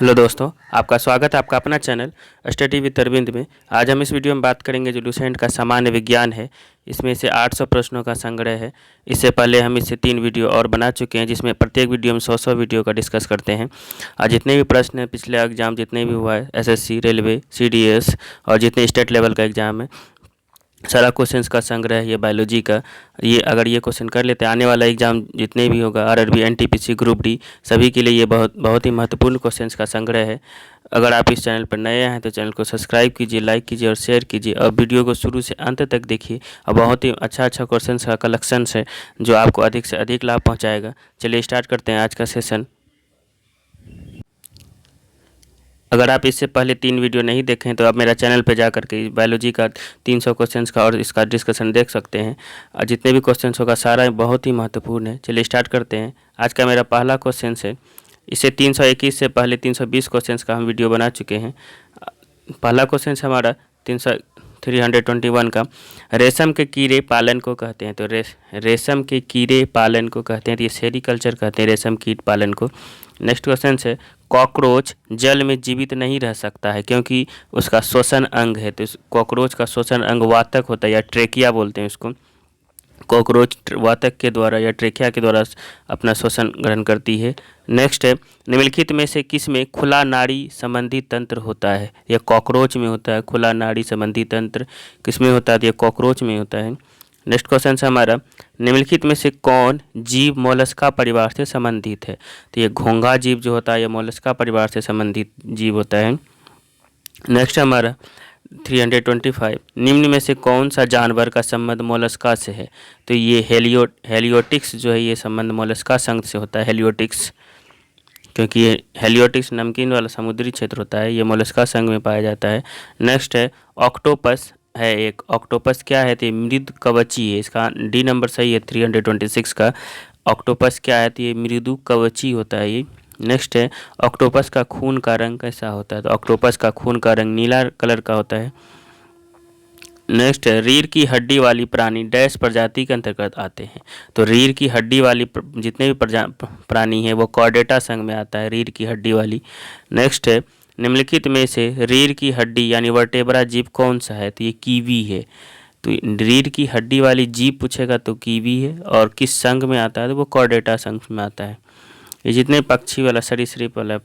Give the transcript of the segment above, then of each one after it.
Hello दोस्तों, आपका स्वागत है आपका अपना चैनल स्टडी विद अरविंद में। आज हम इस वीडियो में बात करेंगे जो लुसेंट का सामान्य विज्ञान है। इसमें से 800 प्रश्नों का संग्रह है। इससे पहले हम इससे 3 वीडियो और बना चुके हैं, जिसमें प्रत्येक वीडियो में 100 वीडियो का डिस्कस करते हैं। और जितने भी प्रश्न हैं, पिछले एग्जाम जितने भी हुआ है, एसएससी, रेलवे, सीडीएस और जितने स्टेट लेवल का एग्ज़ाम है, सारा क्वेश्चंस का संग्रह है ये बायोलॉजी का। ये अगर ये क्वेश्चन कर लेते हैं, आने वाला एग्जाम जितने भी होगा, आरआरबी, एनटीपीसी, ग्रुप डी, सभी के लिए ये बहुत ही महत्वपूर्ण क्वेश्चंस का संग्रह है। अगर आप इस चैनल पर नए हैं तो चैनल को सब्सक्राइब कीजिए, लाइक कीजिए और शेयर कीजिए, और वीडियो को शुरू से अंत तक देखिए। और बहुत ही अच्छा क्वेश्चंस का कलेक्शन है जो आपको अधिक से अधिक लाभ पहुँचाएगा। चलिए स्टार्ट करते हैं आज का सेशन। अगर आप इससे पहले 3 वीडियो नहीं देखें तो आप मेरा चैनल पर जा करके बायोलॉजी का 300 क्वेश्चंस का और इसका डिस्कशन देख सकते हैं। और जितने भी क्वेश्चंस होगा सारा बहुत ही महत्वपूर्ण है। चलिए स्टार्ट करते हैं। आज का मेरा पहला क्वेश्चन है। इससे 321 से पहले 320 क्वेश्चंस का हम वीडियो बना चुके हैं। पहला क्वेश्चन है हमारा 321 का, रेशम के कीड़े पालन को कहते हैं। तो रेशम के कीड़े पालन को कहते हैं, तो ये सेरीकल्चर कहते हैं रेशम कीट पालन को। नेक्स्ट क्वेश्चन है, कॉकरोच जल में जीवित नहीं रह सकता है क्योंकि उसका श्वसन अंग है। तो कॉकरोच का श्वसन अंग वातक होता है या ट्रेकिया बोलते हैं उसको। कॉकरोच वातक के द्वारा या ट्रेकिया के द्वारा अपना श्वसन ग्रहण करती है। नेक्स्ट है, निम्नलिखित में से किस में खुला नाड़ी संबंधी तंत्र होता है। यह कॉकरोच में होता है। खुला नाड़ी संबंधी तंत्र किस में होता है? यह कॉकरोच में होता है। नेक्स्ट क्वेश्चन है हमारा, निम्नलिखित में से कौन जीव मोलस्का परिवार से संबंधित है। तो ये घोंघा जीव जो होता है यह मोलस्का परिवार से संबंधित जीव होता है। नेक्स्ट हमारा 325, निम्न में से कौन सा जानवर का संबंध मोलस्का से है। तो ये हेलियोटिक्स जो है ये संबंध मोलस्का संघ से होता है, हेलियोटिक्स, क्योंकि ये हेलियोटिक्स नमकीन वाला समुद्री क्षेत्र होता है, ये मोलस्का संघ में पाया जाता है। नेक्स्ट है, ऑक्टोपस है एक। ऑक्टोपस क्या है? तो ये मृदु कवची है। इसका डी नंबर सही है 326 का। ऑक्टोपस क्या है? तो ये मृदु कवची होता है ये। नेक्स्ट है, ऑक्टोपस का खून का रंग कैसा होता है। तो ऑक्टोपस का खून का रंग नीला कलर का होता है। नेक्स्ट है, रीढ़ की हड्डी वाली प्राणी डैश प्रजाति के अंतर्गत आते हैं। तो रीढ़ की हड्डी वाली जितने भी प्राणी हैं वो कॉर्डेटा संघ में आता है, रीढ़ की हड्डी वाली। नेक्स्ट है, निम्नलिखित में से रीढ़ की हड्डी यानी वर्टेब्रा जीव कौन सा है। तो ये कीवी है। तो रीढ़ की हड्डी वाली जीव पूछेगा तो कीवी है। और किस संघ में आता है? तो वो कॉर्डेटा संघ में आता है। ये जितने पक्षी वाला सरीसृप वाला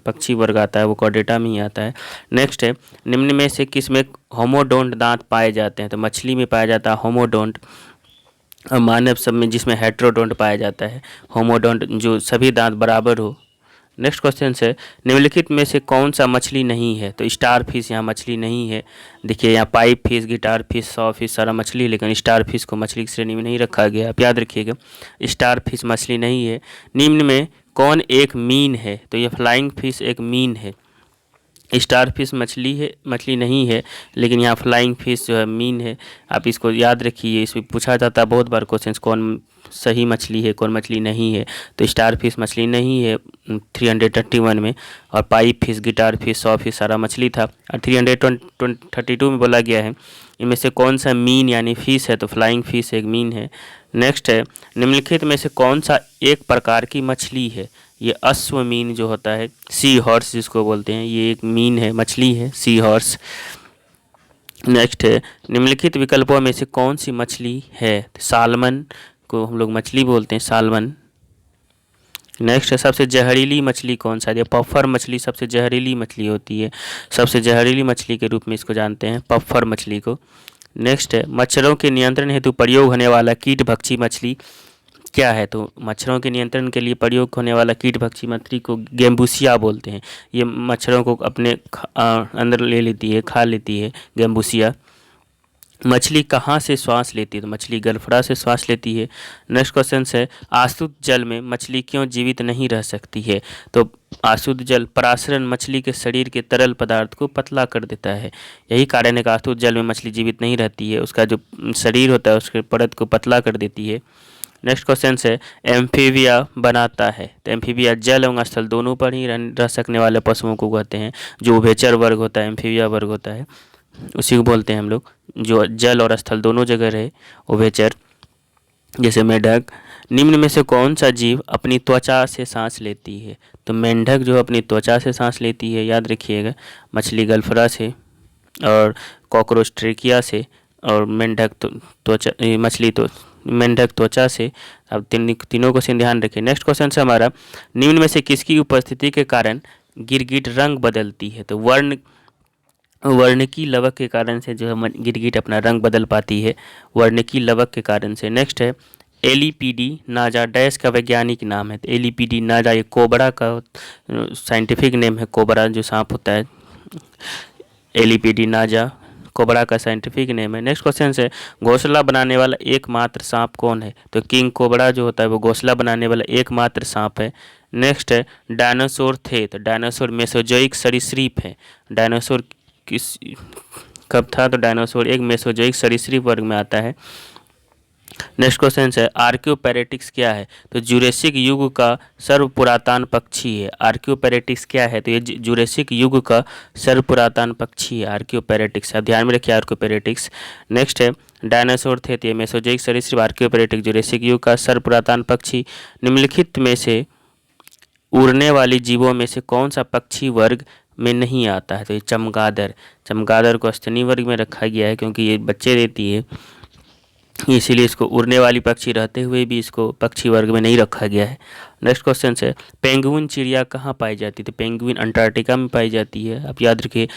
पक्षी वर्ग आता है वो कॉर्डेटा में ही आता है। नेक्स्ट है, निम्न में से किस में होमोडोंट दांत पाए जाते हैं। तो मछली में पाया जाता है होमोडोंट। और मानव सब में जिसमें हेट्रोडोंट पाया जाता है। होमोडोंट जो सभी दांत बराबर हो। नेक्स्ट क्वेश्चन है, निम्नलिखित में से कौन सा मछली नहीं है। तो स्टार फिश यहाँ मछली नहीं है। देखिए यहाँ pipe fish, guitar fish, saw fish सारा मछली है, लेकिन स्टार फिश को मछली की श्रेणी में नहीं रखा गया। आप याद रखिएगा, स्टार फिश मछली नहीं है। निम्न में कौन एक मीन है। तो ये फ्लाइंग फिश एक मीन है। स्टार फिश मछली है, मछली नहीं है, लेकिन यहाँ फ्लाइंग फिश जो है मीन है। आप इसको याद रखिए, इसमें पूछा जाता है बहुत बार क्वेश्चन, कौन सही मछली है कौन मछली नहीं है। तो स्टार फिश मछली नहीं है 331 में। और pipe fish, guitar fish, saw fish सारा मछली था। और 332 में बोला गया है इनमें से कौन सा मीन यानी फिश है। तो फ्लाइंग फिश एक मीन है। नेक्स्ट है, निम्नलिखित में से कौन सा एक प्रकार की मछली है। ये अश्वमीन जो होता है, सी हॉर्स जिसको बोलते हैं, ये एक मीन है, मछली है, सी हॉर्स। नेक्स्ट है, निम्नलिखित विकल्पों में से कौन सी मछली है। सालमन को हम लोग मछली बोलते हैं, सालमन। नेक्स्ट है, सबसे जहरीली मछली कौन सा है। पफ्फर मछली सबसे जहरीली मछली होती है। सबसे जहरीली मछली के रूप में इसको जानते हैं, पफ्फर मछली को। नेक्स्ट है, मच्छरों के नियंत्रण हेतु प्रयोग होने वाला कीट भक्षी मछली क्या है। तो मच्छरों के नियंत्रण के लिए प्रयोग होने वाला कीट भक्षी मछली को गेम्बुसिया बोलते हैं। ये मच्छरों को अपने अंदर ले लेती है, खा लेती है, गेम्बुसिया। मछली कहाँ से श्वास लेती है। तो मछली गलफड़ा से श्वास लेती है। नेक्स्ट क्वेश्चन है, आशुद्ध जल में मछली क्यों जीवित नहीं रह सकती है। तो आशुद्ध जल परासरण मछली के शरीर के तरल पदार्थ को पतला कर देता है। यही कारण है कि आशुद्ध जल में मछली जीवित नहीं रहती है। उसका जो शरीर होता है उसके परत को पतला कर देती है। नेक्स्ट क्वेश्चन है, एम्फीबिया बनाता है। तो एम्फीबिया जल एवं स्थल दोनों पर ही रह सकने वाले पशुओं को कहते हैं। जो उभयचर वर्ग होता है, एम्फीबिया वर्ग होता है, उसी को बोलते हैं हम लोग, जो जल और स्थल दोनों जगह रहे, उभयचर, जैसे मेढक। निम्न में से कौन सा जीव अपनी त्वचा से सांस लेती है? तो मेंढक जो अपनी त्वचा से सांस लेती है, याद रखिएगा। मछली गल्फरा से, और कॉकरोच ट्रेकिया से, और मेंढक त्वचा, मछली तो मेंढक त्वचा से। अब तीनों को ध्यान रखें। नेक्स्ट क्वेश्चन है हमारा, निम्न में से किसकी उपस्थिति के कारण गिरगिट रंग बदलती है? तो वर्णकी लवक के कारण से जो है गिरगिट अपना रंग बदल पाती है, वर्णकी लवक के कारण से। नेक्स्ट है, एलिपीडी नाजा डैश का वैज्ञानिक नाम है? तो एलिपीडी नाजा ये कोबरा का साइंटिफिक नेम है, कोबरा जो सांप होता है, एलिपीडी नाजा कोबरा का साइंटिफिक नेम है। नेक्स्ट क्वेश्चन है, घोंसला बनाने वाला एकमात्र सांप कौन है? तो किंग कोबरा जो होता है वो घोंसला बनाने वाला एकमात्र सांप है। नेक्स्ट है, डायनासोर थे? तो डायनासोर मेसोजोइक सरीसृप है। डायनासोर कब था? तो डायनासोर एक मेसोजोइक सरीसृप वर्ग में आता है। नेक्स्ट क्वेश्चन है, आर्क्योपैरेटिक्स क्या है? तो जुरेसिक युग का सर्वपुरातन पक्षी है। आर्क्योपैरेटिक्स क्या है? तो ये जुरेसिक युग का सर्वपुरातन पक्षी है, आर्क्योपैरेटिक्स। आप ध्यान में रखिए आर्क्योपैरेटिक्स। नेक्स्ट है, डायनासोर थे? तो ये मेसोजोइक सरीसृप, आर्क्योपैरेटिक, जुरेसिक युग का सर्वपुरातन पक्षी। निम्नलिखित में से उड़ने वाली जीवों में से कौन सा पक्षी वर्ग में नहीं आता है? तो ये चमगादड़। चमगादड़ को स्तनी वर्ग में रखा गया है क्योंकि ये बच्चे देती है, इसीलिए इसको उड़ने वाली पक्षी रहते हुए भी इसको पक्षी वर्ग में नहीं रखा गया है। नेक्स्ट क्वेश्चन है, पेंगुइन चिड़िया कहाँ पाई जाती है? तो पेंगुइन अंटार्कटिका में पाई जाती है। आप याद रखिए,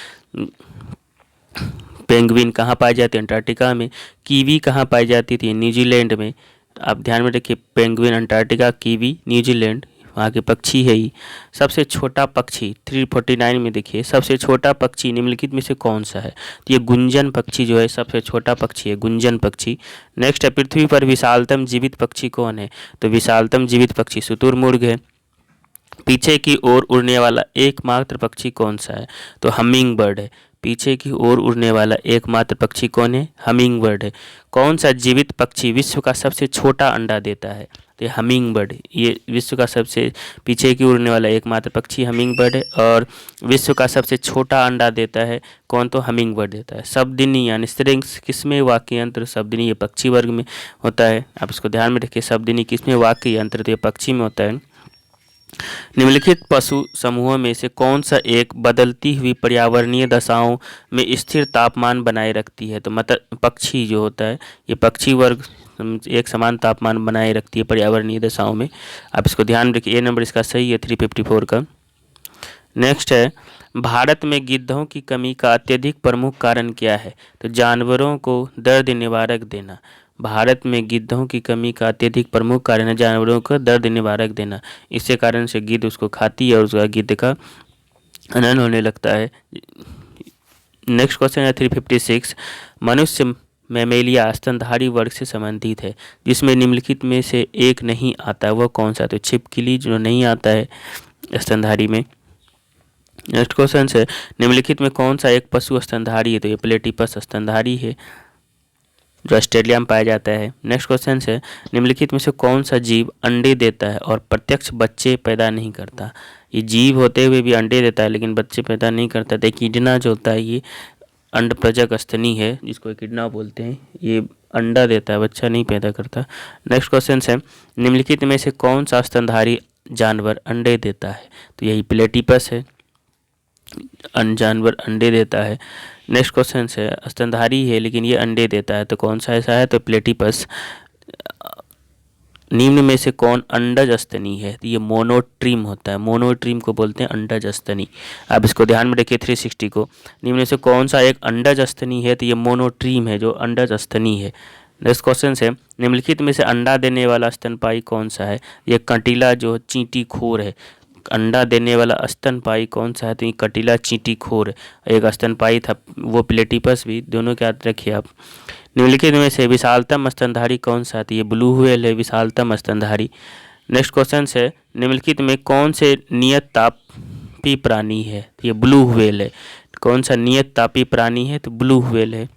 पेंगुइन कहाँ पाई जाती है? अंटार्कटिका में। कीवी कहाँ पाई जाती थी? न्यूजीलैंड में। आप ध्यान में रखिए, पेंगुइन अंटार्कटिका, कीवी न्यूजीलैंड, वहाँ के पक्षी है ही। सबसे छोटा पक्षी 349 में देखिए, सबसे छोटा पक्षी निम्नलिखित में से कौन सा है? तो ये गुंजन पक्षी जो है सबसे छोटा पक्षी है, गुंजन पक्षी। नेक्स्ट है, पृथ्वी पर विशालतम जीवित पक्षी कौन है? तो विशालतम जीवित पक्षी शुतुरमुर्ग है। पीछे की ओर उड़ने वाला एकमात्र पक्षी कौन सा है? तो हमिंग बर्ड है। पीछे की ओर उड़ने वाला एकमात्र पक्षी कौन है? हमिंग बर्ड है। कौन सा जीवित पक्षी विश्व का सबसे छोटा अंडा देता है? तो हमिंग बर्ड, ये विश्व का सबसे पीछे की उड़ने वाला एकमात्र पक्षी हमिंग बर्ड है। और विश्व का सबसे छोटा अंडा देता है कौन? तो हमिंग बर्ड देता है। शब्दिनी यानी स्त्रिंग्स किसमें वाक्य यंत्र? शब्दिनी ये पक्षी वर्ग में होता है, आप इसको ध्यान में रखिए। शब्दिनी किसमें वाक्य यंत्र? तो ये पक्षी में होता है। निम्नलिखित पशु समूहों में से कौन सा एक बदलती हुई पर्यावरणीय दशाओं में स्थिर तापमान बनाए रखती है? तो पक्षी जो होता है, ये पक्षी वर्ग एक समान तापमान बनाए रखती है पर्यावरणीय दशाओं में। आप इसको ध्यान रखिए, ए नंबर इसका सही है 354 का। नेक्स्ट है, भारत में गिद्धों की कमी का अत्यधिक प्रमुख कारण क्या है? तो जानवरों को दर्द निवारक देना। भारत में गिद्धों की कमी का अत्यधिक प्रमुख कारण है जानवरों को दर्द निवारक देना। इसके कारण से गिद्ध उसको खाती है और उसका गिद्ध का हनन होने लगता है। नेक्स्ट क्वेश्चन है 356, मनुष्य मैमेलिया स्तनधारी वर्ग से संबंधित है जिसमें निम्नलिखित में से एक नहीं आता, वह कौन सा? तो छिपकली जो नहीं आता है स्तनधारी में। नेक्स्ट क्वेश्चन है, निम्नलिखित में कौन सा एक पशु स्तनधारी है? तो ये प्लेटिपस स्तनधारी है जो ऑस्ट्रेलिया में पाया जाता है। नेक्स्ट क्वेश्चन है, निम्नलिखित में से कौन सा जीव अंडे देता है और प्रत्यक्ष बच्चे पैदा नहीं करता? ये जीव होते हुए भी अंडे देता है लेकिन बच्चे पैदा नहीं करता। तो एकिडना जो होता है ये अंडप्रजक स्तनी है, जिसको एकिडना बोलते हैं, ये अंडा देता है, बच्चा नहीं पैदा करता। नेक्स्ट क्वेश्चन है, निम्नलिखित में से कौन सा स्तनधारी जानवर अंडे देता है? तो यही प्लेटिपस है, जानवर अंडे देता है। नेक्स्ट क्वेश्चन है, स्तनधारी है लेकिन ये अंडे देता है, तो कौन सा ऐसा है? तो प्लेटिपस। निम्न में से कौन अंडज स्तनी है? तो ये मोनोट्रीम होता है, मोनोट्रीम को बोलते हैं अंडज स्तनी। आप इसको ध्यान में रखिए 360 को। निम्न में से कौन सा एक अंडज स्तनी है? तो ये मोनोट्रीम है जो अंडज स्तनी है। नेक्स्ट क्वेश्चन है, निम्नलिखित में से अंडा देने वाला स्तनपायी कौन सा है? ये कंटीला जो चींटी खोर है। अंडा देने वाला स्तनपायी कौन सा है? तो ये कंटीला चींटी खोर। एक स्तनपायी था वो प्लेटिपस भी, दोनों के याद रखिए आप। निम्नलिखित में से विशालतम स्तनधारी कौन सा है? तो ये ब्लू व्हेल है विशालतम स्तनधारी। नेक्स्ट क्वेश्चन है, निम्नलिखित में कौन से नियत तापी प्राणी है? तो ये ब्लू व्हेल है। कौन सा नियत तापी प्राणी है? तो ब्लू व्हेल है।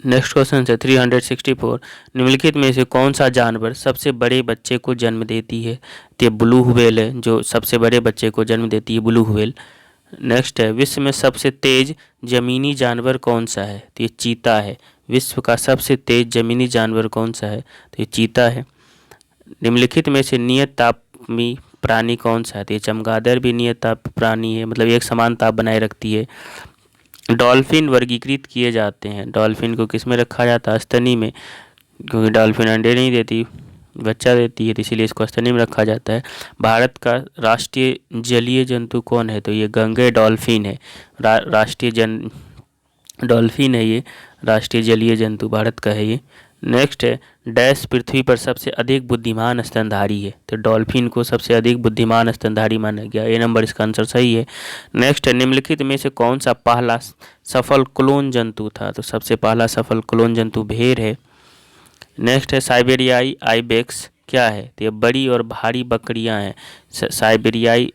नेक्स्ट क्वेश्चन है 364, निम्नलिखित में से कौन सा जानवर सबसे बड़े बच्चे को जन्म देती है? तो ये ब्लू व्हेल है जो सबसे बड़े बच्चे को जन्म देती है, ब्लू व्हेल। नेक्स्ट है, विश्व में सबसे तेज जमीनी जानवर कौन सा है? तो ये चीता है। विश्व का सबसे तेज जमीनी जानवर कौन सा है? तो ये चीता है। निम्नलिखित में से नियत तापी प्राणी कौन सा है? तो ये चमगादड़ भी नियत ताप प्राणी है, मतलब एक समान ताप बनाए रखती है। डॉल्फिन वर्गीकृत किए जाते हैं, डॉल्फिन को किस में रखा जाता है? स्तनी में, क्योंकि डॉल्फिन अंडे नहीं देती, बच्चा देती है, तो इसीलिए इसको स्तनी में रखा जाता है। भारत का राष्ट्रीय जलीय जंतु कौन है? तो ये गंगे डॉल्फिन है। राष्ट्रीय डॉल्फिन है ये, राष्ट्रीय जलीय जंतु भारत का है ये। नेक्स्ट है, डैश पृथ्वी पर सबसे अधिक बुद्धिमान स्तनधारी है? तो डॉल्फिन को सबसे अधिक बुद्धिमान स्तनधारी माना गया, ए नंबर इसका आंसर सही है। नेक्स्ट है, निम्नलिखित में से कौन सा पहला सफल क्लोन जंतु था? तो सबसे पहला सफल क्लोन जंतु भेड़ है। नेक्स्ट है, साइबेरियाई आइबेक्स क्या है? तो ये बड़ी और भारी बकरियां हैं। साइबेरियाई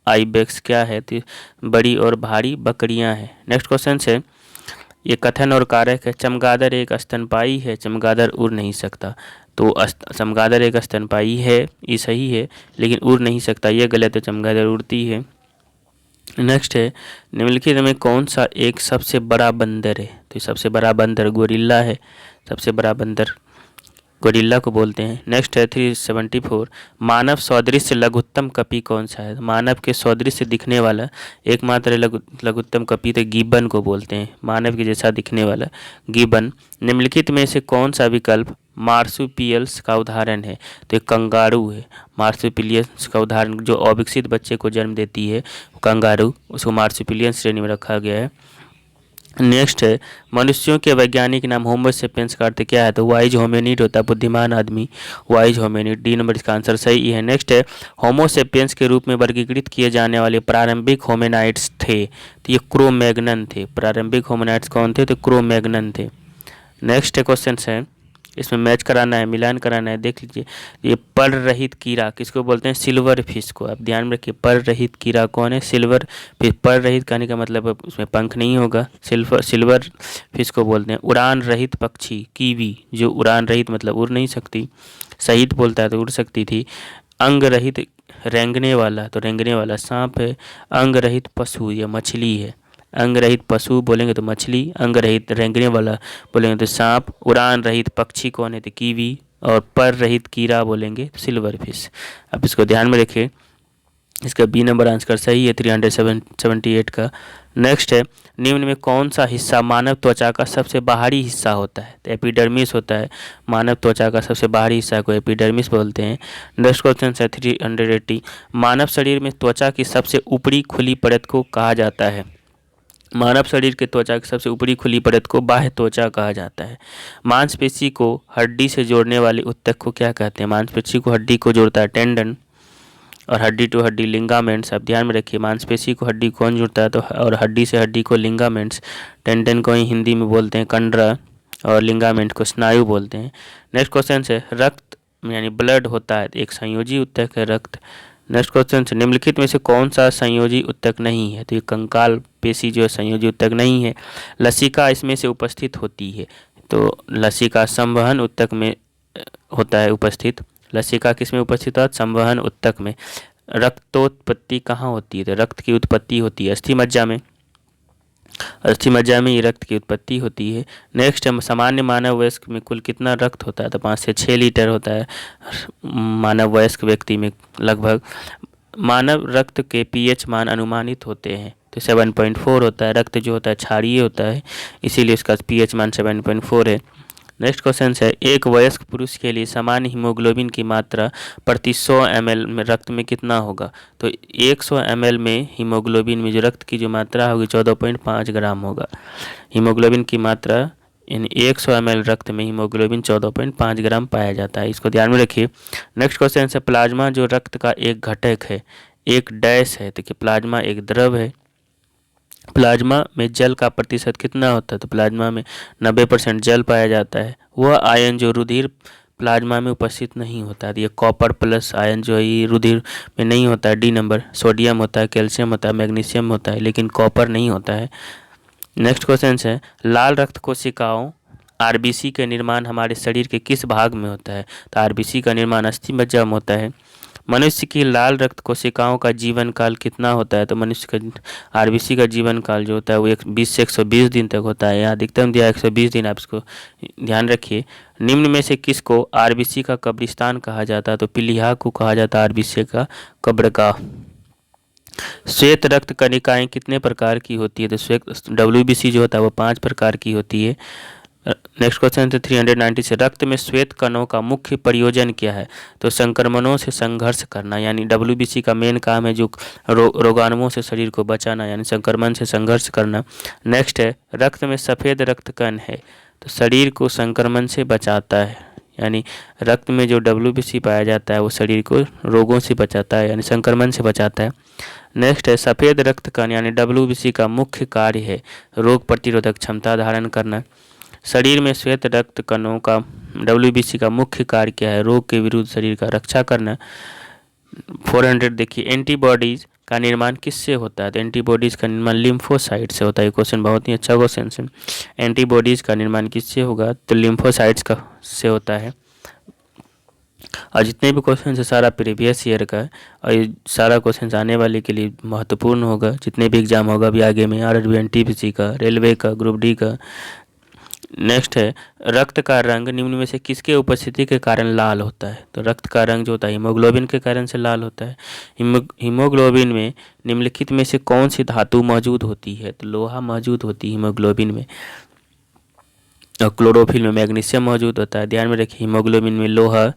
आइबेक्स क्या है? तो बड़ी और भारी बकरियां हैं। नेक्स्ट क्वेश्चन है, ये कथन और कारक है। चमगादड़ एक स्तनपायी है, चमगादड़ उड़ नहीं सकता। तो चमगादड़ एक स्तनपायी है, ये सही है, लेकिन उड़ नहीं सकता ये गलत है, चमगादड़ उड़ती है। नेक्स्ट है, निम्नलिखित में कौन सा एक सबसे बड़ा बंदर है? तो सबसे बड़ा बंदर गोरिल्ला है, सबसे बड़ा बंदर गोरिल्ला को बोलते हैं। नेक्स्ट है 374, मानव सदृश लघुत्तम कपि कौन सा है? मानव के सदृश दिखने वाला एकमात्र लघुत्तम कपि तो गिब्बन को बोलते हैं, मानव के जैसा दिखने वाला गिब्बन। निम्नलिखित में से कौन सा विकल्प मार्सुपियल्स का उदाहरण है? तो कंगारू है, मार्सुपिलियंस का उदाहरण, जो अविकसित बच्चे को जन्म देती है कंगारू, उसको मार्सुपिलियंस श्रेणी में रखा गया है। नेक्स्ट है, मनुष्यों के वैज्ञानिक नाम होमो सेपियंस का अर्थ क्या है? तो वाइज होमिनिड होता है, बुद्धिमान आदमी, वाइज होमिनिड, डी नंबर इसका आंसर सही है। नेक्स्ट है, होमो सेपियंस के रूप में वर्गीकृत किए जाने वाले प्रारंभिक होमिनाइड्स थे? तो ये क्रो-मैग्नन थे। प्रारंभिक होमिनाइड्स कौन थे? तो क्रो-मैग्नन थे। नेक्स्ट क्वेश्चन है, इसमें मैच कराना है, मिलान कराना है, देख लीजिए। ये पर रहित कीड़ा किसको बोलते हैं? सिल्वर फिश को। आप ध्यान में रखिए, पर रहित कीड़ा कौन है? Silver fish. पर रहित कहने का मतलब उसमें पंख नहीं होगा, सिल्वर फिश को बोलते हैं। उड़ान रहित पक्षी कीवी, जो उड़ान रहित मतलब उड़ नहीं सकती, सहित बोलता है तो उड़ सकती थी। अंग रहित रेंगने वाला, तो रेंगने वाला सांप है। अंग रहित पशु, यह मछली है। अंग रहित पशु बोलेंगे तो मछली, अंग रहित रेंगने वाला बोलेंगे तो सांप। उड़ान रहित पक्षी कौन है? तो कीवी। और पर रहित कीड़ा बोलेंगे तो सिल्वर फिश। अब इसको ध्यान में रखिए, इसका बी नंबर आंसर सही है 378 का। नेक्स्ट है, निम्न में कौन सा हिस्सा मानव त्वचा का सबसे बाहरी हिस्सा होता है? तो एपिडर्मिस होता है, मानव त्वचा का सबसे बाहरी हिस्सा को एपिडर्मिस बोलते हैं। नेक्स्ट क्वेश्चन है 380, मानव शरीर में त्वचा की सबसे ऊपरी खुली परत को कहा जाता है? मानव शरीर के त्वचा की सबसे ऊपरी खुली परत को बाह्य त्वचा कहा जाता है। मांसपेशी को हड्डी से जोड़ने वाले ऊतक को क्या कहते हैं? मांसपेशी को हड्डी को जोड़ता है टेंडन, और हड्डी टू हड्डी लिंगामेंट्स। आप ध्यान में रखिए, मांसपेशी को हड्डी कौन जोड़ता है? तो और हड्डी से हड्डी को लिंगामेंट्स। टेंडन को ही हिंदी में बोलते हैं कंडरा, और लिंगामेंट को स्नायु बोलते हैं। नेक्स्ट क्वेश्चन है, रक्त यानी ब्लड होता है, एक संयोजी ऊतक है रक्त। नेक्स्ट क्वेश्चन है, निम्नलिखित में से कौन सा संयोजी ऊतक नहीं है? तो ये कंकाल पेशी जो है संयोजी ऊतक नहीं है। लसिका इसमें से उपस्थित होती है, तो लसिका संवहन ऊतक में होता है उपस्थित। लसिका किस में उपस्थित है? संवहन ऊतक में। रक्तोत्पत्ति कहाँ होती है? तो रक्त की उत्पत्ति होती है अस्थि मज्जा में, अस्थि मज्जा में ये रक्त की उत्पत्ति होती है। नेक्स्ट है, सामान्य मानव वयस्क में कुल कितना रक्त होता है? तो 5 से 6 लीटर होता है मानव वयस्क व्यक्ति में लगभग। मानव रक्त के पीएच मान अनुमानित होते हैं, तो 7.4 होता है। रक्त जो होता है क्षारीय होता है, इसीलिए उसका पीएच मान 7.4 है। नेक्स्ट क्वेश्चन है, एक वयस्क पुरुष के लिए सामान्य हीमोग्लोबिन की मात्रा प्रति 100 ml में रक्त में कितना होगा? तो 100 ml में हीमोग्लोबिन में जो रक्त की जो मात्रा होगी 14.5 ग्राम होगा। हीमोग्लोबिन की मात्रा यानी 100 ml रक्त में हीमोग्लोबिन 14.5 ग्राम पाया जाता है, इसको ध्यान में रखिए। नेक्स्ट क्वेश्चन है, प्लाज्मा जो रक्त का एक घटक है, एक डैश है, तो कि प्लाज्मा एक द्रव है। प्लाज्मा में जल का प्रतिशत कितना होता है? तो प्लाज्मा में 90% जल पाया जाता है। वह आयन जो रुधिर प्लाज्मा में उपस्थित नहीं होता है, ये कॉपर प्लस आयन जो है ये रुधिर में नहीं होता है, डी नंबर। सोडियम होता है, कैल्शियम होता है, मैग्नीशियम होता है, लेकिन कॉपर नहीं होता है। नेक्स्ट क्वेश्चन है, लाल रक्त कोशिकाओं आरबीसी के निर्माण हमारे शरीर के किस भाग में होता है? तो आरबीसी का निर्माण अस्थि मज्जा में होता है। मनुष्य की लाल रक्त कोशिकाओं का जीवन काल कितना होता है? तो मनुष्य का आरबीसी का जीवन काल जो होता है वो 20 से 120 दिन तक होता है। यहाँ अधिकतम दिया 120 दिन, आप इसको ध्यान रखिए। निम्न में से किसको आरबीसी का कब्रिस्तान कहा जाता है? तो पीलिया को कहा जाता है आरबीसी का कब्रगाह। श्वेत रक्त कणिकाएं कितने प्रकार की होती है? तो श्वेत डब्ल्यूबीसी जो होता है वो 5 प्रकार की होती है। नेक्स्ट क्वेश्चन है 390 से, रक्त में श्वेत कणों का मुख्य प्रयोजन क्या है? तो संक्रमणों से संघर्ष करना, यानी डब्ल्यूबीसी का मेन काम है जो रोगाणुओं से शरीर को बचाना, यानी संक्रमण से संघर्ष करना। नेक्स्ट है, रक्त में सफ़ेद रक्त कण है तो शरीर को संक्रमण से बचाता है, यानी रक्त में जो डब्ल्यूबीसी पाया जाता है वो शरीर को रोगों से बचाता है, यानी संक्रमण से बचाता है। नेक्स्ट है, सफ़ेद रक्त कण यानी डब्ल्यूबीसी का मुख्य कार्य है रोग प्रतिरोधक क्षमता धारण करना। शरीर में श्वेत रक्त कणों का डब्ल्यूबीसी का मुख्य कार्य क्या है? रोग के विरुद्ध शरीर का रक्षा करना। 400 देखिए, एंटीबॉडीज़ का निर्माण किससे होता है? तो एंटीबॉडीज़ का निर्माण लिम्फोसाइट से होता है। क्वेश्चन बहुत ही अच्छा क्वेश्चन है। एंटीबॉडीज़ का निर्माण किससे होगा? तो लिम्फोसाइट्स का से होता है। और जितने भी क्वेश्चन है सारा प्रीवियस ईयर का है और ये सारा क्वेश्चन आने वाले के लिए महत्वपूर्ण होगा। जितने भी एग्जाम होगा अभी आगे में, आरआरबी, एनटीपीसी का, रेलवे का, ग्रुप डी का। नेक्स्ट है, रक्त का रंग निम्न में से किसके उपस्थिति के कारण लाल होता है? तो रक्त का रंग जो होता है हीमोग्लोबिन के कारण से लाल होता है। हीमोग्लोबिन में निम्नलिखित में से कौन सी धातु मौजूद होती है? तो लोहा मौजूद होती है हीमोग्लोबिन में। और क्लोरोफिल में मैग्नीशियम मौजूद होता है। ध्यान में रखिए, हीमोग्लोबिन में लोहा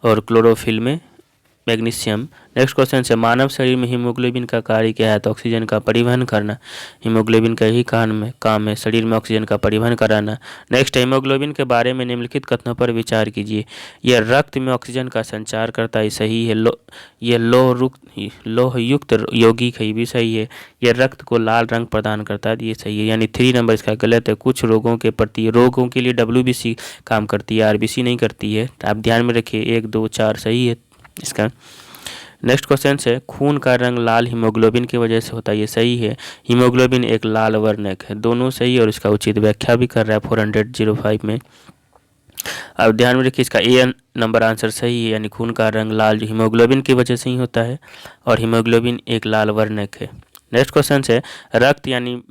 और क्लोरोफिल में मैग्नीशियम। नेक्स्ट क्वेश्चन है, मानव शरीर में हीमोग्लोबिन का कार्य क्या है? तो ऑक्सीजन का परिवहन करना। हीमोग्लोबिन का ही काम है शरीर में ऑक्सीजन का परिवहन कराना। नेक्स्ट, हीमोग्लोबिन के बारे में निम्नलिखित कथनों पर विचार कीजिए। यह रक्त में ऑक्सीजन का संचार करता है, सही है। यह लोहयुक्त यौगिक है, ये भी सही है। यह रक्त को लाल रंग प्रदान करता है, ये सही है। यानी 3 नंबर इसका गलत है। कुछ रोगों के लिए डब्ल्यूबीसी काम करती है, आरबीसी नहीं करती है। आप ध्यान में रखिए, 1, 2, 4 सही है इसका। नेक्स्ट क्वेश्चन है, खून का रंग लाल हीमोग्लोबिन की वजह से होता है, ये सही है। हीमोग्लोबिन एक लाल वर्णक है, दोनों सही है और इसका उचित व्याख्या भी कर रहा है 405 में। अब ध्यान में रखिए, इसका ए नंबर आंसर सही है, यानी खून का रंग लाल जो हीमोग्लोबिन की वजह से ही होता है और हीमोग्लोबिन एक लाल वर्णक है। नेक्स्ट क्वेश्चन है, रक्त यानी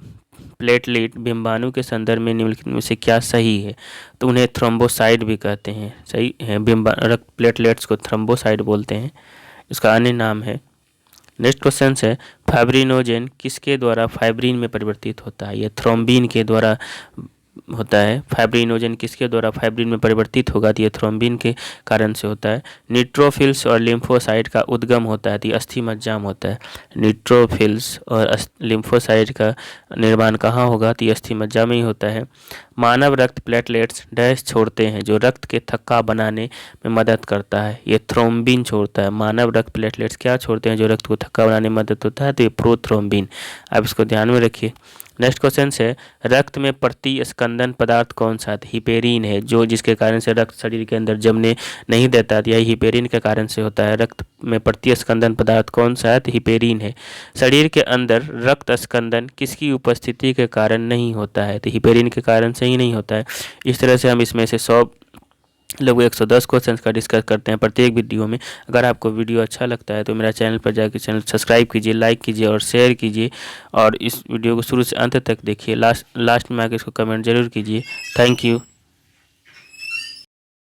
प्लेटलेट बिंबाणु के संदर्भ में निम्नलिखित में से क्या सही है? तो उन्हें थ्रोम्बोसाइट भी कहते हैं, सही है। रक्त प्लेटलेट्स को थ्रोम्बोसाइट बोलते हैं, इसका अन्य नाम है। नेक्स्ट क्वेश्चन है, फाइब्रिनोजेन किसके द्वारा फाइब्रिन में परिवर्तित होता है? यह थ्रोम्बिन के द्वारा होता है। फाइब्रिनोजेन किसके द्वारा फाइब्रिन में परिवर्तित होगा? तो ये थ्रोम्बिन के कारण से होता है। न्यूट्रोफिल्स और लिम्फोसाइट का उद्गम होता है, तो अस्थि मज्जाम होता है। न्यूट्रोफिल्स और लिम्फोसाइट का निर्माण कहाँ होगा? तो अस्थि मज्जा में ही होता है। मानव रक्त प्लेटलेट्स डैश छोड़ते हैं जो रक्त के थक्का बनाने में मदद करता है, ये थ्रोम्बिन छोड़ता है। मानव रक्त प्लेटलेट्स क्या छोड़ते हैं जो रक्त को थक्का बनाने में मदद होता है? तो ये प्रोथ्रोम्बिन। आप इसको ध्यान में रखिए। नेक्स्ट क्वेश्चन है, रक्त में प्रतिस्कंदन पदार्थ कौन सा है? हिपेरिन है, जो जिसके कारण से रक्त शरीर के अंदर जमने नहीं देता, यही हिपेरिन के कारण से होता है। रक्त में प्रतिस्कंदन पदार्थ कौन सा है? तो हिपेरिन है। शरीर के अंदर रक्त स्कंदन किसकी उपस्थिति के कारण नहीं होता है? तो हिपेरिन के कारण से ही नहीं होता है। इस तरह से हम इसमें से 100 लगभग 110 क्वेश्चन का डिस्कस करते हैं प्रत्येक वीडियो में। अगर आपको वीडियो अच्छा लगता है तो मेरा चैनल पर जाकर चैनल सब्सक्राइब कीजिए, लाइक कीजिए और शेयर कीजिए और इस वीडियो को शुरू से अंत तक देखिए। लास्ट में आकर इसको कमेंट जरूर कीजिए। Thank you.